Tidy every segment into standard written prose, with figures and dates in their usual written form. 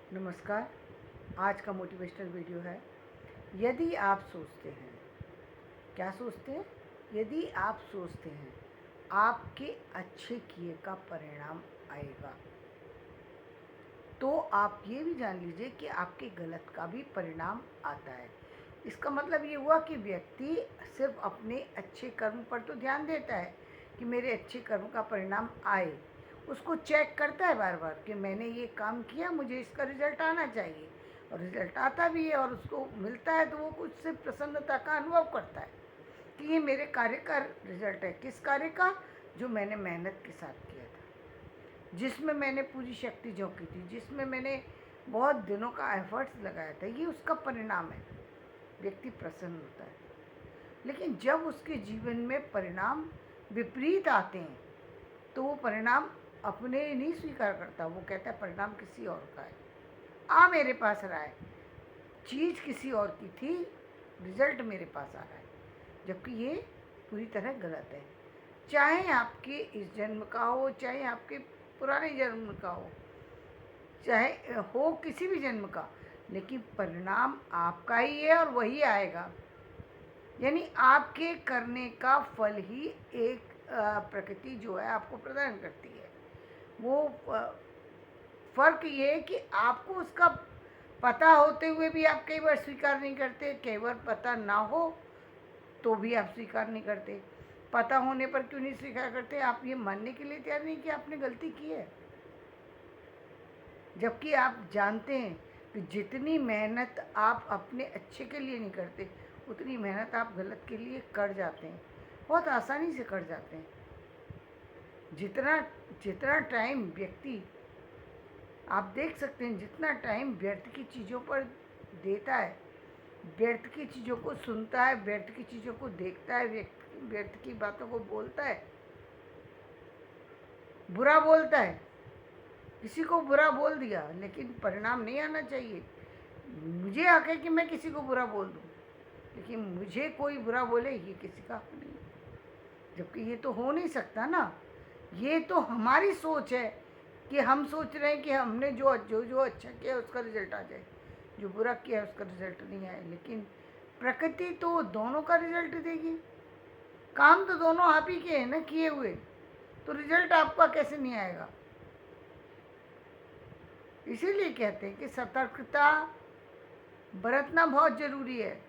नमस्कार। आज का मोटिवेशनल वीडियो है। यदि आप सोचते हैं, क्या सोचते हैं? यदि आप सोचते हैं आपके अच्छे किए का परिणाम आएगा, तो आप ये भी जान लीजिए कि आपके गलत का भी परिणाम आता है। इसका मतलब ये हुआ कि व्यक्ति सिर्फ अपने अच्छे कर्म पर तो ध्यान देता है कि मेरे अच्छे कर्म का परिणाम आए, उसको चेक करता है बार बार कि मैंने ये काम किया, मुझे इसका रिजल्ट आना चाहिए, और रिजल्ट आता भी है और उसको मिलता है तो वो कुछ से प्रसन्नता का अनुभव करता है कि ये मेरे कार्य का रिजल्ट है। किस कार्य का? जो मैंने मेहनत के साथ किया था, जिसमें मैंने पूरी शक्ति झोंकी थी, जिसमें मैंने बहुत दिनों का एफर्ट्स लगाया था, ये उसका परिणाम है। व्यक्ति प्रसन्न होता है। लेकिन जब उसके जीवन में परिणाम विपरीत आते हैं तो वो परिणाम अपने नहीं स्वीकार करता, वो कहता है परिणाम किसी और का है, मेरे पास रहा है, चीज़ किसी और की थी, रिजल्ट मेरे पास आ रहा है, जबकि ये पूरी तरह गलत है। चाहे आपके इस जन्म का हो, चाहे आपके पुराने जन्म का हो, चाहे हो किसी भी जन्म का, लेकिन परिणाम आपका ही है और वही आएगा। यानी आपके करने का फल ही एक प्रकृति जो है आपको प्रदान करती है। वो फ़र्क ये है कि आपको उसका पता होते हुए भी आप कई बार स्वीकार नहीं करते, कई बार पता ना हो तो भी आप स्वीकार नहीं करते। पता होने पर क्यों नहीं स्वीकार करते? आप ये मानने के लिए तैयार नहीं कि आपने गलती की है, जबकि आप जानते हैं कि जितनी मेहनत आप अपने अच्छे के लिए नहीं करते, उतनी मेहनत आप गलत के लिए कर जाते हैं, बहुत आसानी से कर जाते हैं। जितना जितना टाइम व्यक्ति, आप देख सकते हैं, जितना टाइम व्यर्थ की चीज़ों पर देता है, व्यर्थ की चीज़ों को सुनता है, व्यर्थ की चीज़ों को देखता है, व्यर्थ की बातों को बोलता है, बुरा बोलता है, किसी को बुरा बोल दिया, लेकिन परिणाम नहीं आना चाहिए। मुझे हक है कि मैं किसी को बुरा बोल दूँ, लेकिन मुझे कोई बुरा बोले ये किसी का हक नहीं, जबकि ये तो हो नहीं सकता ना। ये तो हमारी सोच है कि हम सोच रहे हैं कि हमने जो जो जो अच्छा किया उसका रिजल्ट आ जाए, जो बुरा किया उसका रिजल्ट नहीं आए। लेकिन प्रकृति तो दोनों का रिजल्ट देगी। काम तो दोनों आप ही के हैं ना किए हुए, तो रिजल्ट आपका कैसे नहीं आएगा? इसीलिए कहते हैं कि सतर्कता बरतना बहुत ज़रूरी है।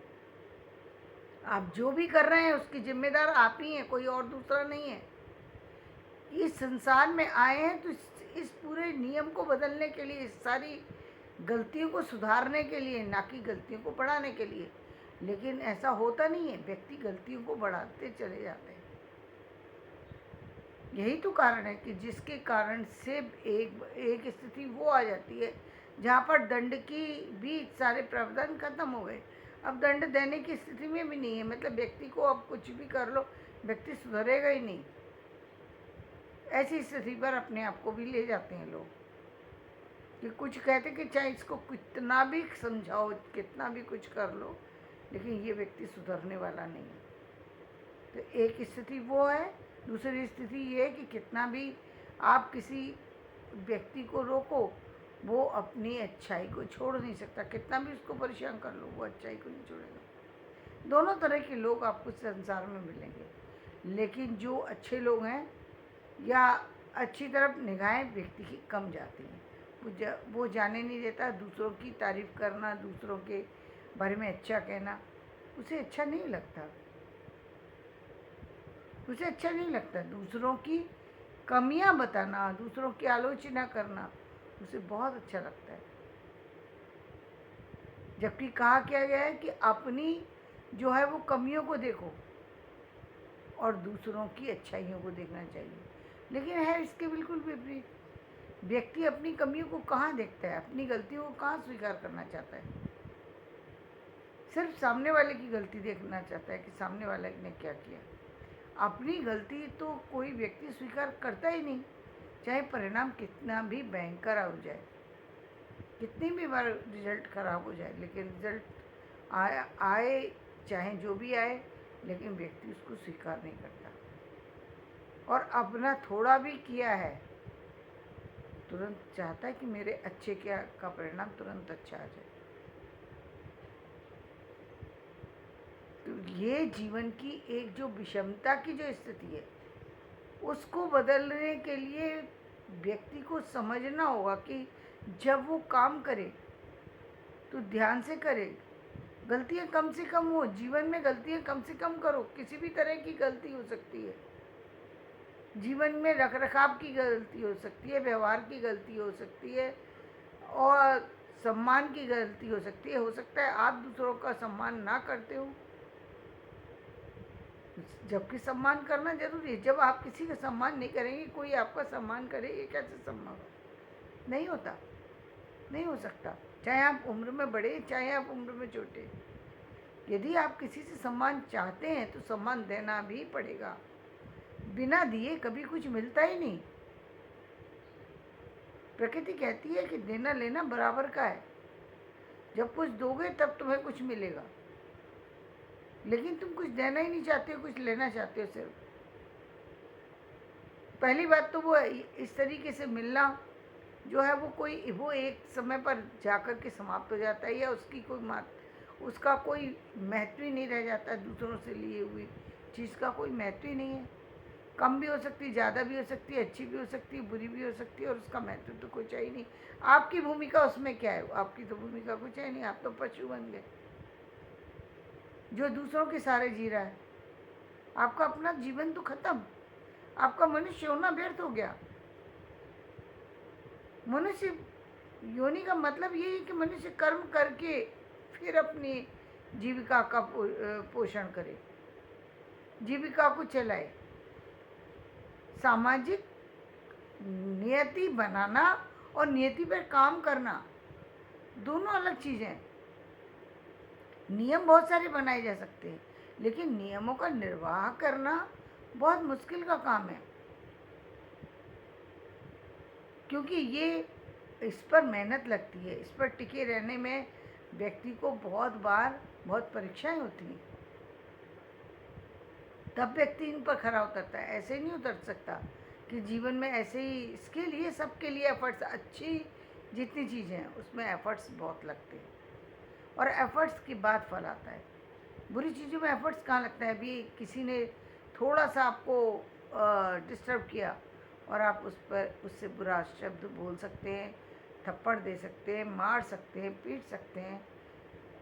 आप जो भी कर रहे हैं उसकी जिम्मेदार आप ही हैं, कोई और दूसरा नहीं है। इस संसार में आए हैं तो इस पूरे नियम को बदलने के लिए, इस सारी गलतियों को सुधारने के लिए, ना कि गलतियों को बढ़ाने के लिए। लेकिन ऐसा होता नहीं है, व्यक्ति गलतियों को बढ़ाते चले जाते हैं। यही तो कारण है कि जिसके कारण से एक स्थिति वो आ जाती है जहाँ पर दंड की भी सारे प्रावधान खत्म हो गए। अब दंड देने की स्थिति में भी नहीं है, मतलब व्यक्ति को अब कुछ भी कर लो, व्यक्ति सुधरेगा ही नहीं। ऐसी स्थिति पर अपने आप को भी ले जाते हैं लोग कि कुछ कहते कि चाहे इसको कितना भी समझाओ, कितना भी कुछ कर लो, लेकिन ये व्यक्ति सुधरने वाला नहीं है। तो एक स्थिति वो है। दूसरी स्थिति ये है कि कितना भी आप किसी व्यक्ति को रोको, वो अपनी अच्छाई को छोड़ नहीं सकता, कितना भी उसको परेशान कर लो, वो अच्छाई को नहीं छोड़ेगा। दोनों तरह के लोग आपको संसार में मिलेंगे, लेकिन जो अच्छे लोग हैं या अच्छी तरफ निगाहें व्यक्ति की कम जाती हैं, वो जाने नहीं देता। दूसरों की तारीफ़ करना, दूसरों के बारे में अच्छा कहना उसे अच्छा नहीं लगता, उसे अच्छा नहीं लगता। दूसरों की कमियां बताना, दूसरों की आलोचना करना उसे बहुत अच्छा लगता है। जबकि कहा क्या गया है कि अपनी जो है वो कमियों को देखो और दूसरों की अच्छाइयों को देखना चाहिए। लेकिन है इसके बिल्कुल विपरीत। व्यक्ति अपनी कमियों को कहाँ देखता है, अपनी गलतियों को कहाँ स्वीकार करना चाहता है? सिर्फ सामने वाले की गलती देखना चाहता है कि सामने वाले ने क्या किया। अपनी गलती तो कोई व्यक्ति स्वीकार करता ही नहीं, चाहे परिणाम कितना भी भयंकर हो जाए, कितनी भी बार रिजल्ट खराब हो जाए, लेकिन रिजल्ट आए चाहे जो भी आए, लेकिन व्यक्ति उसको स्वीकार नहीं करता। और अपना थोड़ा भी किया है तो तुरंत चाहता है कि मेरे अच्छे का परिणाम तुरंत अच्छा आ जाए। तो ये जीवन की एक जो विषमता की जो स्थिति है, उसको बदलने के लिए व्यक्ति को समझना होगा कि जब वो काम करे तो ध्यान से करे, गलतियां कम से कम हो, जीवन में गलतियां कम से कम करो। किसी भी तरह की गलती हो सकती है जीवन में, रख रखाव की गलती हो सकती है, व्यवहार की गलती हो सकती है, और सम्मान की गलती हो सकती है। हो सकता है आप दूसरों का सम्मान ना करते हो, जबकि सम्मान करना जरूरी है। जब आप किसी का सम्मान नहीं करेंगे, कोई आपका सम्मान करे, ये कैसे संभव है? नहीं होता, नहीं हो सकता, चाहे आप उम्र में बड़े, चाहे आप उम्र में छोटे। यदि आप किसी से सम्मान चाहते हैं तो सम्मान देना भी पड़ेगा। बिना दिए कभी कुछ मिलता ही नहीं। प्रकृति कहती है कि देना लेना बराबर का है। जब कुछ दोगे तब तुम्हें कुछ मिलेगा, लेकिन तुम कुछ देना ही नहीं चाहते हो, कुछ लेना चाहते हो सिर्फ। पहली बात तो वो इस तरीके से मिलना जो है वो एक समय पर जाकर के समाप्त हो जाता है, या उसका कोई महत्व ही नहीं रह जाता। दूसरों से लिए हुई चीज़ का कोई महत्व ही नहीं है। कम भी हो सकती है, ज़्यादा भी हो सकती है, अच्छी भी हो सकती है, बुरी भी हो सकती है, और उसका महत्व तो कुछ है ही नहीं। आपकी भूमिका उसमें क्या है? आपकी तो भूमिका कुछ है नहीं, आप तो पशु बन गए जो दूसरों के सहारे जी रहा है। आपका अपना जीवन तो खत्म, आपका मनुष्य होना व्यर्थ हो गया। मनुष्य योनि का मतलब ये है कि मनुष्य कर्म करके फिर अपनी जीविका का पोषण करे, जीविका को चलाए। सामाजिक नियति बनाना और नियति पर काम करना दोनों अलग चीज़ें हैं। नियम बहुत सारे बनाए जा सकते हैं, लेकिन नियमों का निर्वाह करना बहुत मुश्किल का काम है, क्योंकि ये इस पर मेहनत लगती है। इस पर टिके रहने में व्यक्ति को बहुत परीक्षाएं होती हैं, तब व्यक्ति इन पर खरा उतरता है। ऐसे नहीं उतर सकता कि जीवन में ऐसे ही। इसके लिए सबके लिए एफर्ट्स, अच्छी जितनी चीज़ें हैं उसमें एफर्ट्स बहुत लगते हैं, और एफर्ट्स के बाद फल आता है। बुरी चीज़ों में एफर्ट्स कहाँ लगता है? अभी किसी ने थोड़ा सा आपको डिस्टर्ब किया और आप उससे बुरा शब्द बोल सकते हैं, थप्पड़ दे सकते हैं, मार सकते हैं, पीट सकते हैं,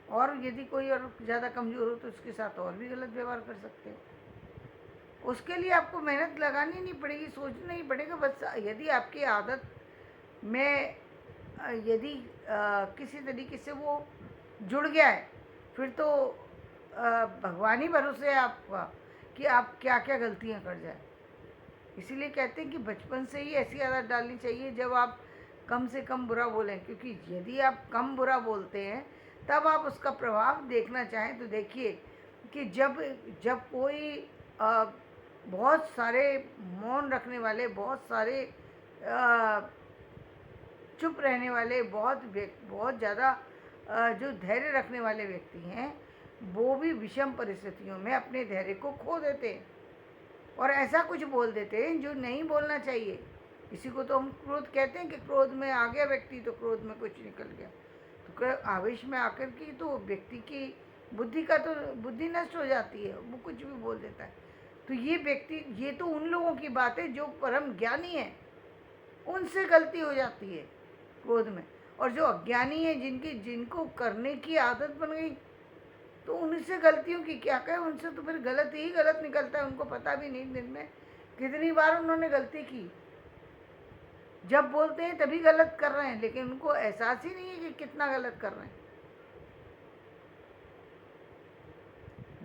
और यदि कोई और ज़्यादा कमज़ोर हो तो उसके साथ और भी गलत व्यवहार कर सकते हैं। उसके लिए आपको मेहनत लगानी नहीं पड़ेगी, सोचना ही पड़ेगा। बस यदि आपकी आदत में यदि किसी तरीके से वो जुड़ गया है, फिर तो भगवान ही भरोसे है आपका कि आप क्या क्या गलतियां कर जाए। इसीलिए कहते हैं कि बचपन से ही ऐसी आदत डालनी चाहिए जब आप कम से कम बुरा बोलें, क्योंकि यदि आप कम बुरा बोलते हैं तब आप उसका प्रभाव देखना चाहें तो देखिए कि जब कोई बहुत सारे मौन रखने वाले, बहुत सारे चुप रहने वाले, बहुत ज़्यादा जो धैर्य रखने वाले व्यक्ति हैं, वो भी विषम परिस्थितियों में अपने धैर्य को खो देते हैं और ऐसा कुछ बोल देते हैं जो नहीं बोलना चाहिए। इसी को तो हम क्रोध कहते हैं कि क्रोध में आ गया व्यक्ति तो क्रोध में कुछ निकल गया। तो आवेश में आकर के तो व्यक्ति की बुद्धि नष्ट हो जाती है, वो कुछ भी बोल देता है। तो ये तो उन लोगों की बात है जो परम ज्ञानी है, उनसे गलती हो जाती है क्रोध में। और जो अज्ञानी है, जिनको करने की आदत बन गई, तो उनसे गलतियों की क्या कहें? उनसे तो फिर गलत ही गलत निकलता है। उनको पता भी नहीं दिन में कितनी बार उन्होंने गलती की। जब बोलते हैं तभी गलत कर रहे हैं, लेकिन उनको एहसास ही नहीं है कि कितना गलत कर रहे हैं।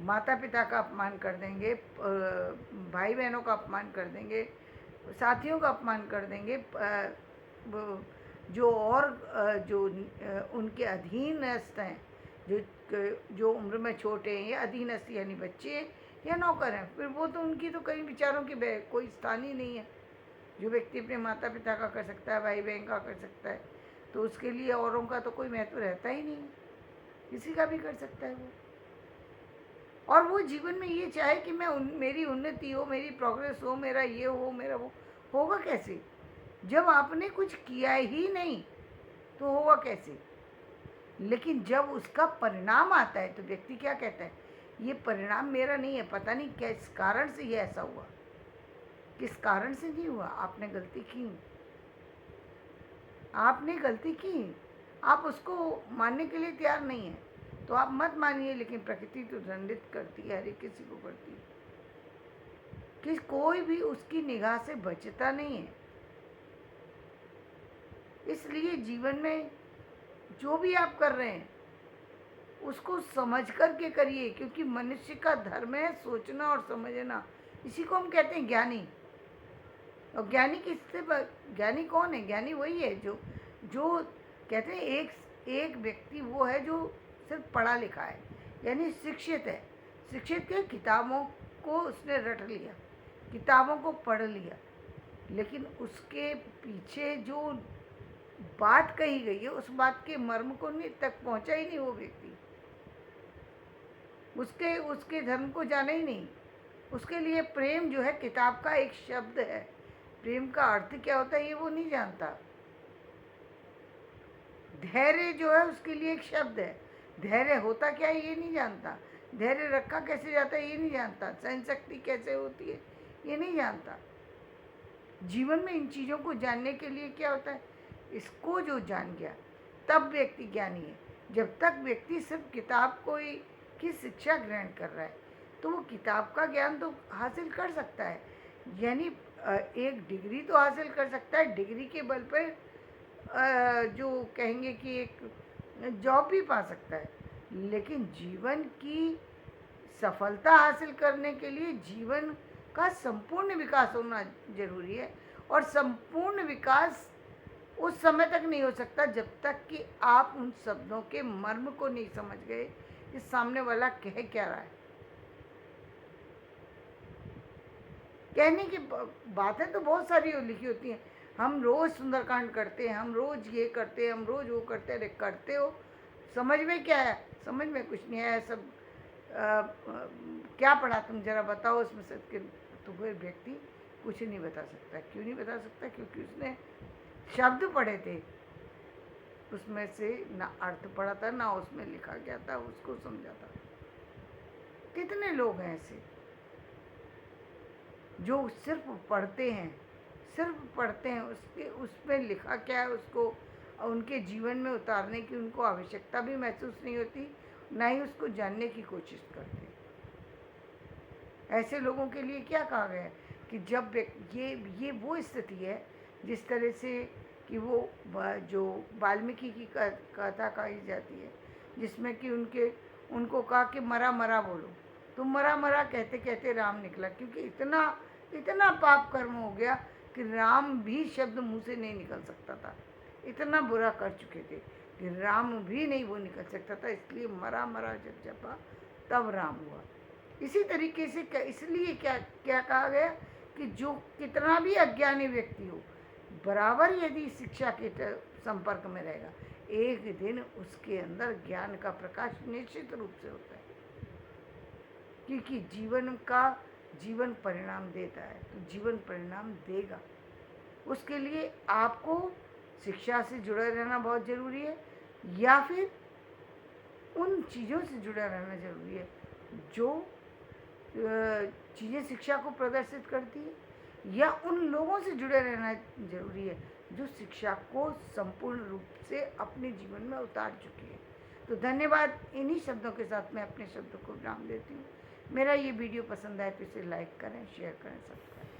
माता पिता का अपमान कर देंगे, भाई बहनों का अपमान कर देंगे, साथियों का अपमान कर देंगे, जो उनके अधीनस्थ हैं, जो उम्र में छोटे हैं या अधीनस्थ यानी बच्चे हैं या नौकर हैं, फिर वो तो उनकी तो कई विचारों की कोई स्थान ही नहीं है। जो व्यक्ति अपने माता पिता का कर सकता है, भाई बहन का कर सकता है, तो उसके लिए औरों का तो कोई महत्व रहता ही नहीं है। किसी का भी कर सकता है वो, और वो जीवन में ये चाहे कि मेरी उन्नति हो, मेरी प्रोग्रेस हो, मेरा ये हो, मेरा वो, होगा कैसे? जब आपने कुछ किया ही नहीं तो होगा कैसे? लेकिन जब उसका परिणाम आता है तो व्यक्ति क्या कहता है, ये परिणाम मेरा नहीं है, पता नहीं किस कारण से ये ऐसा हुआ। किस कारण से नहीं हुआ? आपने गलती की। आपने गलती की, आप उसको मानने के लिए तैयार नहीं है तो आप मत मानिए, लेकिन प्रकृति तो दंडित करती है, हर एक किसी को करती है, कि कोई भी उसकी निगाह से बचता नहीं है। इसलिए जीवन में जो भी आप कर रहे हैं उसको समझ कर के करिए, क्योंकि मनुष्य का धर्म है सोचना और समझना। इसी को हम कहते हैं ज्ञानी। और ज्ञानी किससे ज्ञानी कौन है? ज्ञानी वही है जो जो कहते हैं एक व्यक्ति वो है जो सिर्फ पढ़ा लिखा है, यानी शिक्षित है। शिक्षित के किताबों को उसने रट लिया, किताबों को पढ़ लिया, लेकिन उसके पीछे जो बात कही गई है उस बात के मर्म को नहीं तक पहुंचा ही नहीं वो व्यक्ति, उसके उसके धर्म को जाना ही नहीं। उसके लिए प्रेम जो है किताब का एक शब्द है, प्रेम का अर्थ क्या होता है ये वो नहीं जानता। धैर्य जो है उसके लिए एक शब्द है, धैर्य होता क्या है ये नहीं जानता। धैर्य रखा कैसे जाता है ये नहीं जानता। सहन शक्ति कैसे होती है ये नहीं जानता। जीवन में इन चीज़ों को जानने के लिए क्या होता है, इसको जो जान गया तब व्यक्ति ज्ञानी है। जब तक व्यक्ति सिर्फ किताब को ही की शिक्षा ग्रहण कर रहा है तो वो किताब का ज्ञान तो हासिल कर सकता है, यानी एक डिग्री तो हासिल कर सकता है, डिग्री के बल पर जो कहेंगे कि एक जॉब भी पा सकता है। लेकिन जीवन की सफलता हासिल करने के लिए जीवन का संपूर्ण विकास होना जरूरी है, और संपूर्ण विकास उस समय तक नहीं हो सकता जब तक कि आप उन शब्दों के मर्म को नहीं समझ गए कि सामने वाला कह क्या रहा है। कहने की बातें तो बहुत सारी लिखी होती हैं, हम रोज़ सुंदरकांड करते हैं, हम रोज़ ये करते हैं, हम रोज़ वो करते हैं। अरे करते हो, समझ में क्या है? समझ में कुछ नहीं है। सब क्या पढ़ा तुम जरा बताओ उसमें से कि तो फिर व्यक्ति कुछ नहीं बता सकता। क्यों नहीं बता सकता? क्योंकि उसने शब्द पढ़े थे, उसमें से ना अर्थ पढ़ा था ना उसमें लिखा गया था, उसको समझा था। कितने लोग हैं ऐसे जो सिर्फ पढ़ते हैं, सिर्फ पढ़ते हैं, उसके उसमें लिखा क्या है उसको उनके जीवन में उतारने की उनको आवश्यकता भी महसूस नहीं होती, ना ही उसको जानने की कोशिश करते। ऐसे लोगों के लिए क्या कहा गया है कि जब ये वो स्थिति है जिस तरह से कि वो जो वाल्मीकि की कथा कही जाती है, जिसमें कि उनको कहा कि मरा मरा बोलो, तो मरा मरा कहते कहते राम निकला, क्योंकि इतना इतना पाप कर्म हो गया कि राम भी शब्द मुंह से नहीं निकल सकता था। इतना बुरा कर चुके थे कि राम भी नहीं वो निकल सकता था, इसलिए मरा मरा जब जपा तब राम हुआ। इसी तरीके से इसलिए क्या क्या कहा गया कि जो कितना भी अज्ञानी व्यक्ति हो, बराबर यदि शिक्षा के संपर्क में रहेगा, एक दिन उसके अंदर ज्ञान का प्रकाश निश्चित रूप से होता है, क्योंकि जीवन परिणाम देता है तो जीवन परिणाम देगा। उसके लिए आपको शिक्षा से जुड़ा रहना बहुत ज़रूरी है, या फिर उन चीज़ों से जुड़ा रहना ज़रूरी है जो चीज़ें शिक्षा को प्रदर्शित करती है, या उन लोगों से जुड़े रहना जरूरी है जो शिक्षा को संपूर्ण रूप से अपने जीवन में उतार चुके हैं। तो धन्यवाद। इन्हीं शब्दों के साथ मैं अपने शब्दों को विराम देती हूँ। मेरा ये वीडियो पसंद आए तो इसे लाइक करें, शेयर करें, सब्सक्राइब करें।